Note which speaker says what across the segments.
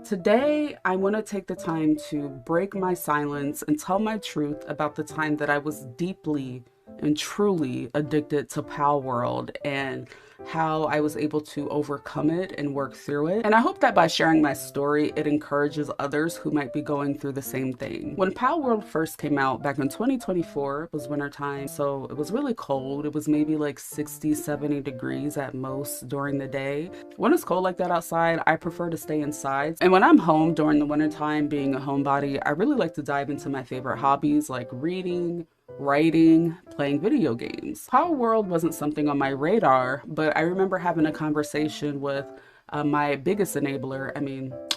Speaker 1: Today, I want to take the time to break my silence and tell my truth about the time that I was deeply and truly addicted to Palworld and how I was able to overcome it and work through it. And I hope that by sharing my story, it encourages others who might be going through the same thing. When Palworld first came out back in 2024, it was wintertime, so it was really cold. It was maybe like 60, 70 degrees at most during the day. When it's cold like that outside, I prefer to stay inside. And when I'm home during the wintertime, being a homebody, I really like to dive into my favorite hobbies like reading, writing, playing video games. Palworld wasn't something on my radar, but I remember having a conversation with my biggest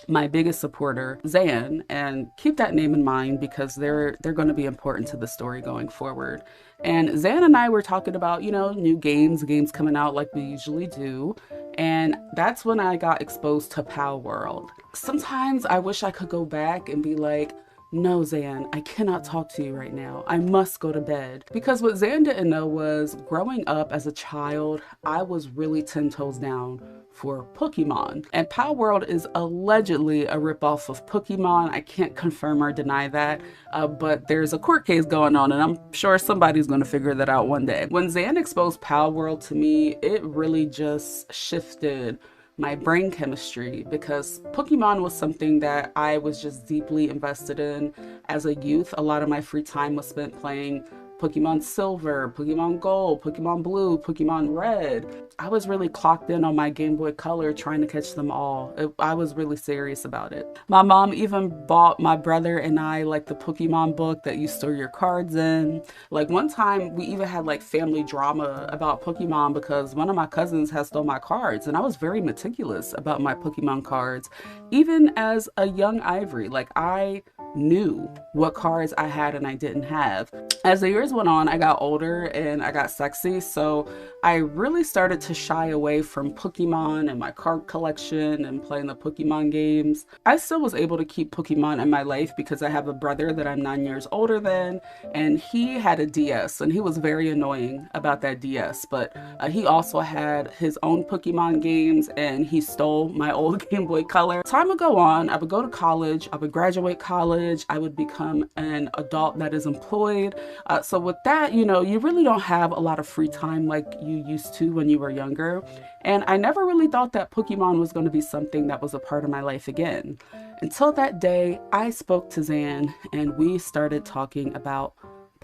Speaker 1: my biggest supporter, Zan, and keep that name in mind because they're going to be important to the story going forward. And Zan and I were talking about, new games coming out like we usually do. And that's when I got exposed to Palworld. Sometimes I wish I could go back and be like, no, Zan, I cannot talk to you right now. I must go to bed. Because what Zan didn't know was growing up as a child, I was really 10 toes down for Pokemon. And Palworld is allegedly a ripoff of Pokemon. I can't confirm or deny that, but there's a court case going on and I'm sure somebody's gonna figure that out one day. When Zan exposed Palworld to me, it really just shifted my brain chemistry because Pokemon was something that I was just deeply invested in as a youth. A lot of my free time was spent playing Pokemon Silver, Pokemon Gold, Pokemon Blue, Pokemon Red. I was really clocked in on my Game Boy Color trying to catch them all. I was really serious about it. My mom even bought my brother and I like the Pokemon book that you store your cards in. Like one time we even had like family drama about Pokemon because one of my cousins had stole my cards and I was very meticulous about my Pokemon cards. Even as a young Ivory, like I knew what cards I had and I didn't have. As the years went on, I got older and I got sexy, so I really started to shy away from Pokemon and my card collection and playing the Pokemon games. I still was able to keep Pokemon in my life because I have a brother that I'm 9 years older than, and he had a DS and he was very annoying about that DS, but he also had his own Pokemon games and he stole my old Game Boy Color. Time would go on, I would go to college, I would graduate college, I would become an adult that is employed. So with that, you really don't have a lot of free time like you used to when you were younger. And I never really thought that Pokemon was going to be something that was a part of my life again. Until that day, I spoke to Zan and we started talking about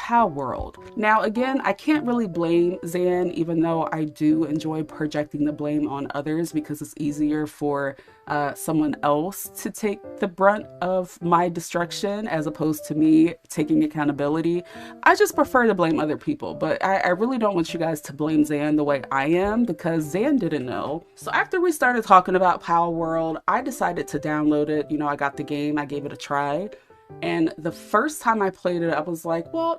Speaker 1: Palworld. Now, again, I can't really blame Zan, even though I do enjoy projecting the blame on others because it's easier for someone else to take the brunt of my destruction as opposed to me taking accountability. I just prefer to blame other people, but I really don't want you guys to blame Zan the way I am because Zan didn't know. So after we started talking about Palworld, I decided to download it. I got the game, I gave it a try. And the first time I played it, I was like, well,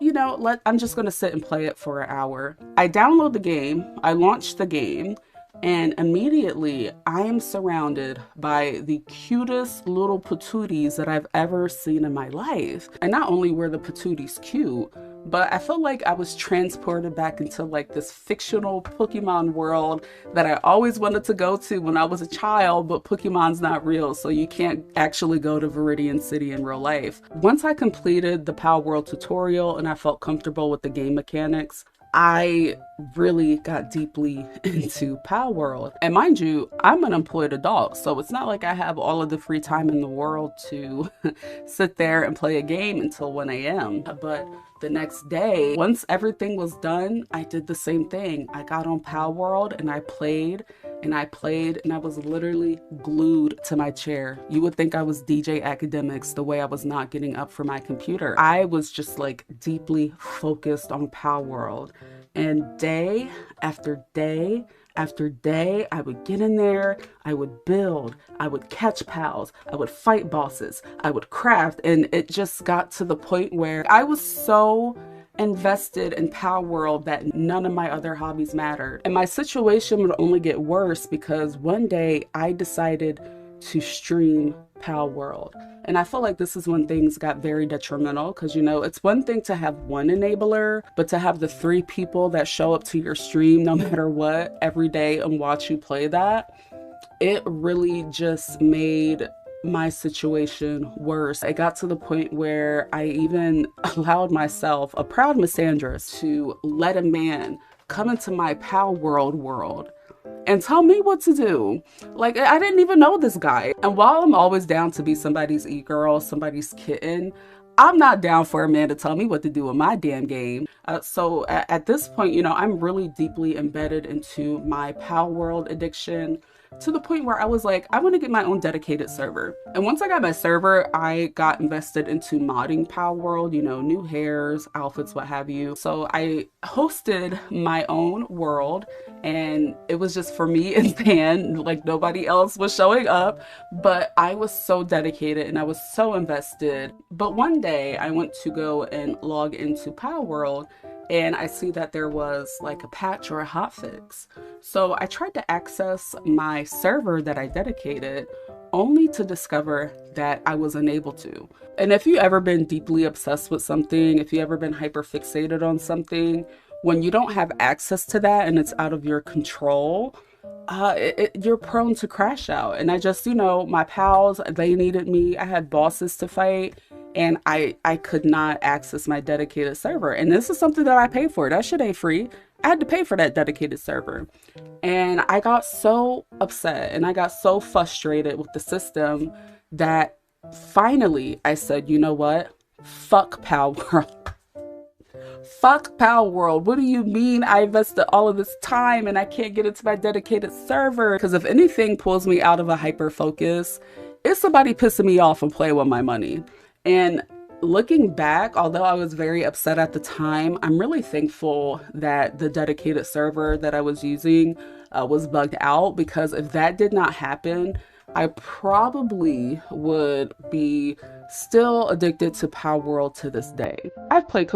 Speaker 1: I'm just going to sit and play it for an hour. I download the game, I launch the game, and immediately I am surrounded by the cutest little patooties that I've ever seen in my life. And not only were the patooties cute, but I felt like I was transported back into like this fictional Pokemon world that I always wanted to go to when I was a child, but Pokemon's not real, so you can't actually go to Viridian City in real life. Once I completed the Palworld tutorial and I felt comfortable with the game mechanics, I really got deeply into Palworld. And mind you, I'm an employed adult, so it's not like I have all of the free time in the world to sit there and play a game until 1 a.m. But the next day, once everything was done, I did the same thing. I got on Palworld and I played and I played and I was literally glued to my chair. You would think I was DJ Academics the way I was not getting up from my computer. I was just like deeply focused on Palworld. And day after day after day, I would get in there, I would build, I would catch pals, I would fight bosses, I would craft, and it just got to the point where I was so invested in Palworld that none of my other hobbies mattered. And my situation would only get worse because one day I decided to stream Palworld. And I feel like this is when things got very detrimental because, it's one thing to have one enabler, but to have the 3 people that show up to your stream no matter what every day and watch you play that, it really just made my situation worse. It got to the point where I even allowed myself, a proud misandrist, to let a man come into my Palworld world and tell me what to do. Like, I didn't even know this guy. And while I'm always down to be somebody's e-girl, somebody's kitten, I'm not down for a man to tell me what to do in my damn game. So at this point, you know, I'm really deeply embedded into my Palworld addiction, to the point where I was like, I want to get my own dedicated server. And once I got my server, I got invested into modding Palworld, you know, new hairs, outfits, what have you. So I hosted my own world, and it was just for me and Pan, like nobody else was showing up, but I was so dedicated and I was so invested. But one day I went to go and log into Palworld, and I see that there was like a patch or a hotfix. So I tried to access my server that I dedicated, only to discover that I was unable to. And if you've ever been deeply obsessed with something, if you've ever been hyper fixated on something, when you don't have access to that and it's out of your control, you're prone to crash out. And I just, you know, my pals, they needed me. I had bosses to fight, and I could not access my dedicated server. And this is something that I paid for. That shit ain't free. I had to pay for that dedicated server. And I got so upset and I got so frustrated with the system that finally I said, you know what? Fuck Palworld. Fuck Palworld. What do you mean I invested all of this time and I can't get into my dedicated server? Because if anything pulls me out of a hyper focus, it's somebody pissing me off and playing with my money. And looking back, although I was very upset at the time, I'm really thankful that the dedicated server that I was using was bugged out, because if that did not happen, I probably would be still addicted to Palworld to this day. I've played